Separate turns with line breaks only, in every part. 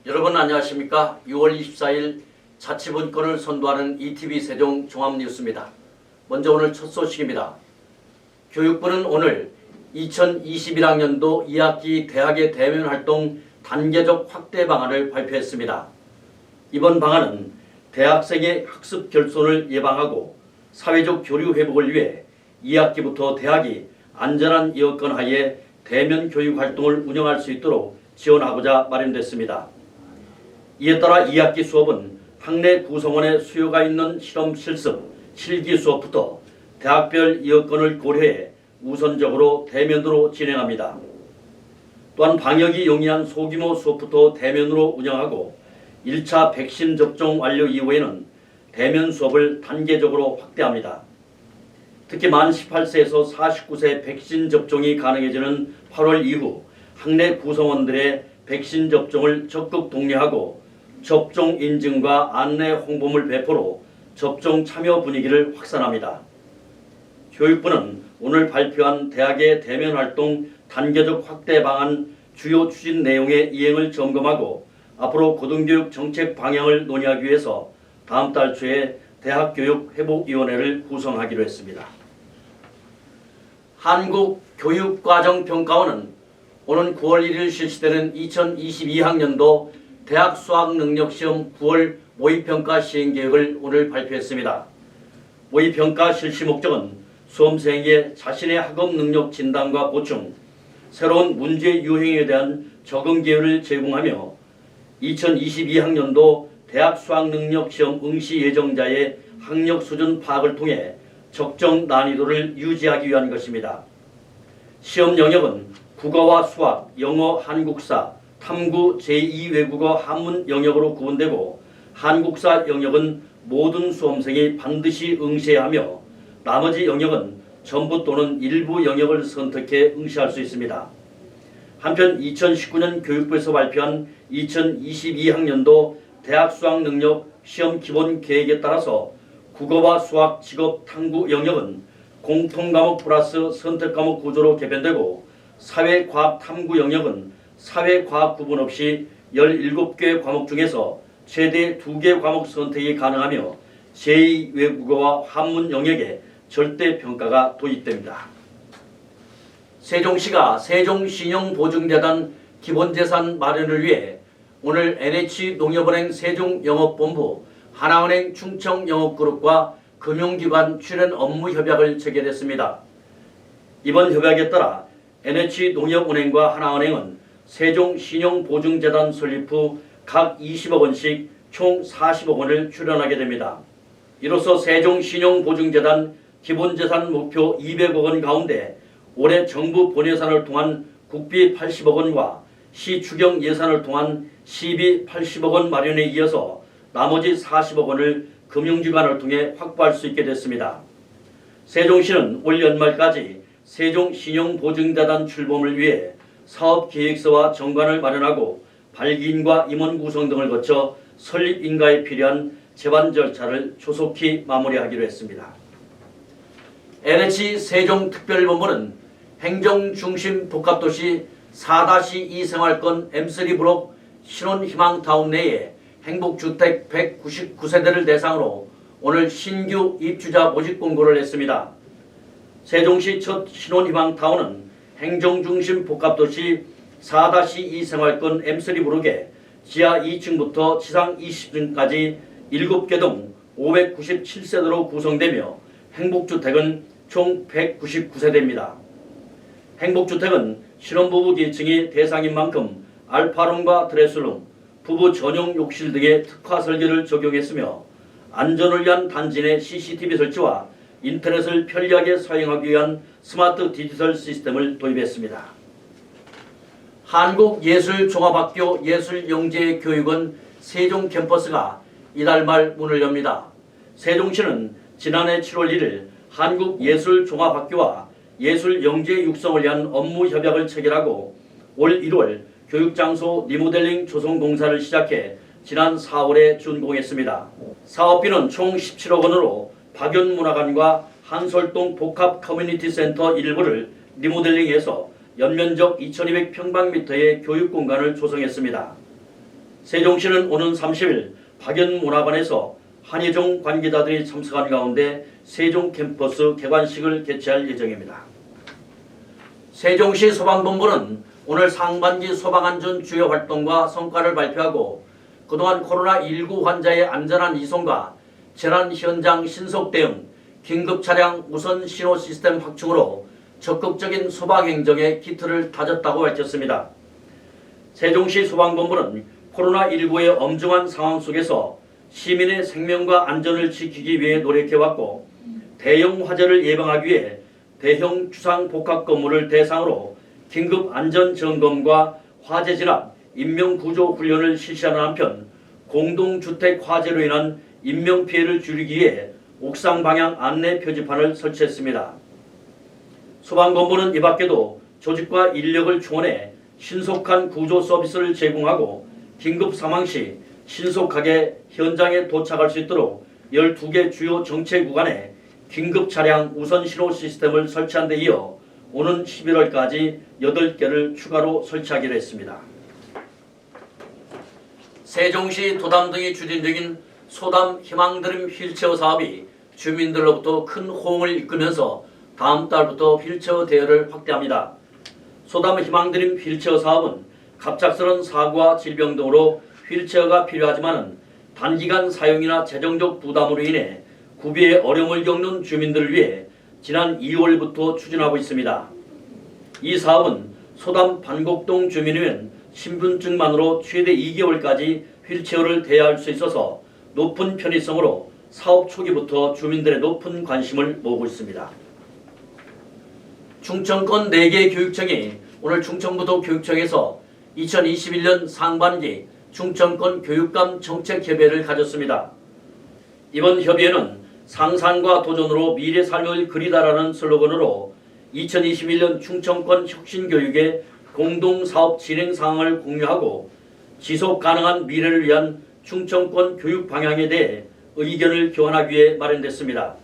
여러분 안녕하십니까? 6월 24일 자치분권을 선도하는 ETV 세종 종합뉴스입니다. 먼저 오늘 첫 소식입니다. 교육부는 오늘 2021학년도 2학기 대학의 대면활동 단계적 확대 방안을 발표했습니다. 이번 방안은 대학생의 학습 결손을 예방하고 사회적 교류 회복을 위해 2학기부터 대학이 안전한 여건 하에 대면 교육 활동을 운영할 수 있도록 지원하고자 마련됐습니다. 이에 따라 2학기 수업은 학내 구성원의 수요가 있는 실험 실습, 실기 수업부터 대학별 여건을 고려해 우선적으로 대면으로 진행합니다. 또한 방역이 용이한 소규모 수업부터 대면으로 운영하고 1차 백신 접종 완료 이후에는 대면 수업을 단계적으로 확대합니다. 특히 만 18세에서 49세 백신 접종이 가능해지는 8월 이후 학내 구성원들의 백신 접종을 적극 독려하고 접종 인증과 안내 홍보물 배포로 접종 참여 분위기를 확산합니다. 교육부는 오늘 발표한 대학의 대면 활동 단계적 확대 방안 주요 추진 내용의 이행을 점검하고 앞으로 고등교육 정책 방향을 논의하기 위해서 다음 달 초에 대학교육회복위원회를 구성하기로 했습니다. 한국교육과정평가원은 오는 9월 1일 실시되는 2022학년도 대학 수학능력시험 9월 모의평가 시행계획을 오늘 발표했습니다. 모의평가 실시 목적은 수험생에게 자신의 학업 능력 진단과 보충, 새로운 문제 유형에 대한 적응 기회를 제공하며 2022학년도 대학 수학능력시험 응시 예정자의 학력 수준 파악을 통해 적정 난이도를 유지하기 위한 것입니다. 시험 영역은 국어와 수학, 영어, 한국사, 탐구, 제2외국어 한문 영역으로 구분되고 한국사 영역은 모든 수험생이 반드시 응시해야 하며 나머지 영역은 전부 또는 일부 영역을 선택해 응시할 수 있습니다. 한편 2019년 교육부에서 발표한 2022학년도 대학 수학능력 시험 기본 계획에 따라서 국어와 수학, 직업, 탐구 영역은 공통과목 플러스 선택과목 구조로 개편되고 사회과학 탐구 영역은 사회과학 구분 없이 17개 과목 중에서 최대 2개 과목 선택이 가능하며 제2외국어와 한문 영역에 절대평가가 도입됩니다. 세종시가 세종신용보증재단 기본재산 마련을 위해 오늘 NH농협은행 세종영업본부, 하나은행 충청영업그룹과 금융기관 출연 업무 협약을 체결했습니다. 이번 협약에 따라 NH농협은행과 하나은행은 세종신용보증재단 설립 후 각 20억 원씩 총 40억 원을 출연하게 됩니다. 이로써 세종신용보증재단 기본재산 목표 200억 원 가운데 올해 정부 본예산을 통한 국비 80억 원과 시 추경 예산을 통한 시비 80억 원 마련에 이어서 나머지 40억 원을 금융기관을 통해 확보할 수 있게 됐습니다. 세종시는 올 연말까지 세종신용보증재단 출범을 위해 사업계획서와 정관을 마련하고 발기인과 임원 구성 등을 거쳐 설립 인가에 필요한 제반 절차를 조속히 마무리하기로 했습니다. NH 세종특별본부는 행정중심 복합도시 4-2 생활권 M3 블록 신혼희망타운 내에 행복주택 199세대를 대상으로 오늘 신규 입주자 모집 공고를 했습니다. 세종시 첫 신혼희망타운은 행정중심 복합도시 4-2 생활권 M3 블록에 지하 2층부터 지상 20층까지 7개 동 597세대로 구성되며 행복주택은 총 199세대입니다. 행복주택은 신혼부부 계층이 대상인 만큼 알파룸과 드레스룸, 부부 전용 욕실 등의 특화 설계를 적용했으며 안전을 위한 단지 내 CCTV 설치와 인터넷을 편리하게 사용하기 위한 스마트 디지털 시스템을 도입했습니다. 한국예술종합학교 예술영재교육원 세종 캠퍼스가 이달 말 문을 엽니다. 세종시는 지난해 7월 1일 한국예술종합학교와 예술영재 육성을 위한 업무 협약을 체결하고 올 1월 교육장소 리모델링 조성 공사를 시작해 지난 4월에 준공했습니다. 사업비는 총 17억 원으로 박연문화관과 한솔동 복합 커뮤니티 센터 일부를 리모델링해서 연면적 2200평방미터의 교육공간을 조성했습니다. 세종시는 오는 30일 박연문화관에서 한예종 관계자들이 참석한 가운데 세종 캠퍼스 개관식을 개최할 예정입니다. 세종시 소방본부는 오늘 상반기 소방안전 주요 활동과 성과를 발표하고 그동안 코로나19 환자의 안전한 이송과 재난 현장 신속 대응, 긴급 차량 우선 신호 시스템 확충으로 적극적인 소방 행정에 기틀을 다졌다고 밝혔습니다. 세종시 소방본부는 코로나19의 엄중한 상황 속에서 시민의 생명과 안전을 지키기 위해 노력해왔고 대형 화재를 예방하기 위해 대형 주상 복합 건물을 대상으로 긴급 안전 점검과 화재 진압, 인명 구조 훈련을 실시하는 한편 공동주택 화재로 인한 인명 피해를 줄이기 위해 옥상 방향 안내 표지판을 설치했습니다. 소방본부는 이 밖에도 조직과 인력을 충원해 신속한 구조 서비스를 제공하고 긴급 상황 시 신속하게 현장에 도착할 수 있도록 12개 주요 정체 구간에 긴급 차량 우선 신호 시스템을 설치한 데 이어 오는 11월까지 8개를 추가로 설치하기로 했습니다. 세종시 도담 등이 추진 중인 소담 희망드림 휠체어 사업이 주민들로부터 큰 호응을 이끌면서 다음 달부터 휠체어 대여를 확대합니다. 소담 희망드림 휠체어 사업은 갑작스런 사고와 질병 등으로 휠체어가 필요하지만 단기간 사용이나 재정적 부담으로 인해 구비에 어려움을 겪는 주민들을 위해 지난 2월부터 추진하고 있습니다. 이 사업은 소담 반곡동 주민이면 신분증만으로 최대 2개월까지 휠체어를 대여할 수 있어서 높은 편의성으로 사업 초기부터 주민들의 높은 관심을 모으고 있습니다. 충청권 4개 교육청이 오늘 충청부도 교육청에서 2021년 상반기 충청권 교육감 정책협의회를 가졌습니다. 이번 협의회는 상상과 도전으로 미래 삶을 그리다라는 슬로건으로 2021년 충청권 혁신교육의 공동사업 진행 상황을 공유하고 지속가능한 미래를 위한 충청권 교육 방향에 대해 의견을 교환하기 위해 마련됐습니다.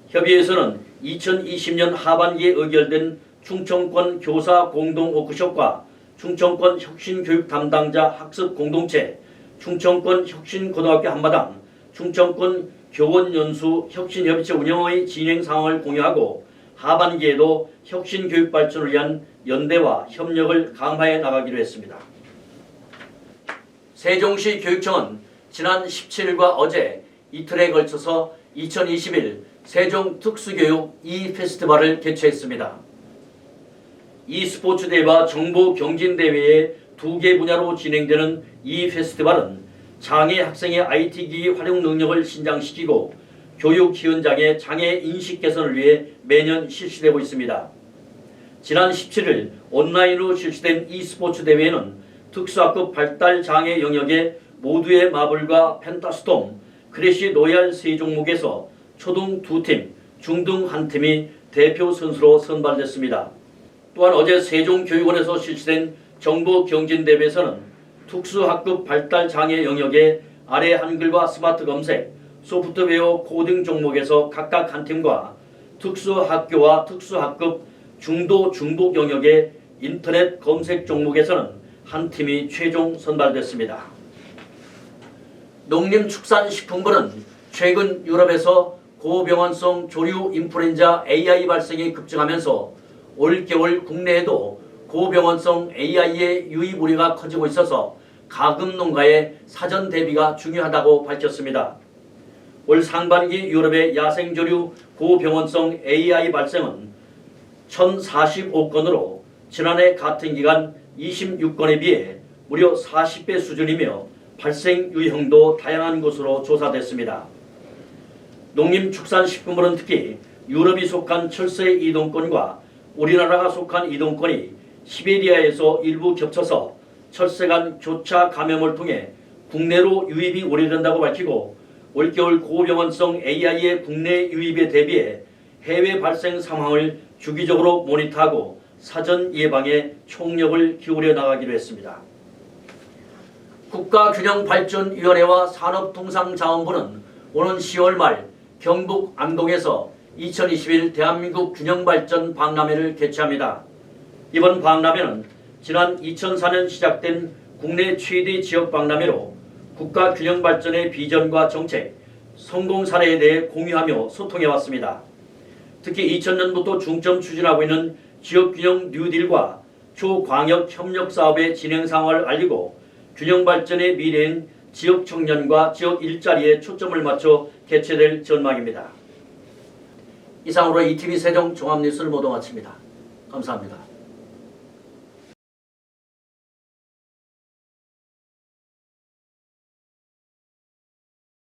협의회에서는 2020년 하반기에 의결된 충청권 교사 공동 워크숍과 충청권 혁신교육 담당자 학습 공동체, 충청권 혁신고등학교 한마당, 충청권 교원연수 혁신협의체 운영의 진행 상황을 공유하고 하반기에도 혁신교육 발전을 위한 연대와 협력을 강화해 나가기로 했습니다. 세종시 교육청은 지난 17일과 어제 이틀에 걸쳐서 2021 세종 특수교육 E-페스티벌을 개최했습니다. e스포츠 대회와 정보 경진 대회의 2개 분야로 진행되는 E-페스티벌은 장애 학생의 IT기기 활용 능력을 신장시키고 교육 현장의 장애 인식 개선을 위해 매년 실시되고 있습니다. 지난 17일 온라인으로 실시된 e스포츠 대회에는 특수학급 발달 장애 영역의 모두의 마블과 펜타스톰, 크래시 로얄 3종목에서 초등 2팀, 중등 1팀이 대표 선수로 선발됐습니다. 또한 어제 세종교육원에서 실시된 정보경진대회에서는 특수학급 발달장애 영역의 아래 한글과 스마트 검색, 소프트웨어 코딩 종목에서 각각 한 팀과 특수학교와 특수학급 중도 중복 영역의 인터넷 검색 종목에서는 한 팀이 최종 선발됐습니다. 농림축산식품부는 최근 유럽에서 고병원성 조류 인플루엔자 AI 발생이 급증하면서 올겨울 국내에도 고병원성 AI의 유입 우려가 커지고 있어서 가금 농가의 사전 대비가 중요하다고 밝혔습니다. 올 상반기 유럽의 야생조류 고병원성 AI 발생은 1045건으로 지난해 같은 기간 26건에 비해 무려 40배 수준이며 발생 유형도 다양한 것으로 조사됐습니다. 농림축산식품부는 특히 유럽이 속한 철새 이동권과 우리나라가 속한 이동권이 시베리아에서 일부 겹쳐서 철새 간 교차 감염을 통해 국내로 유입이 우려된다고 밝히고 올겨울 고병원성 AI의 국내 유입에 대비해 해외 발생 상황을 주기적으로 모니터하고 사전 예방에 총력을 기울여 나가기로 했습니다. 국가균형발전위원회와 산업통상자원부는 오는 10월 말 경북 안동에서 2021 대한민국 균형발전 박람회를 개최합니다. 이번 박람회는 지난 2004년 시작된 국내 최대 지역 박람회로 국가 균형 발전의 비전과 정책, 성공 사례에 대해 공유하며 소통해 왔습니다. 특히 2000년부터 중점 추진하고 있는 지역균형 뉴딜과 초광역 협력 사업의 진행 상황을 알리고 균형 발전의 미래인 지역 청년과 지역 일자리에 초점을 맞춰 개최될 전망입니다. 이상으로 ETV 세종 종합뉴스를 모두 마칩니다. 감사합니다.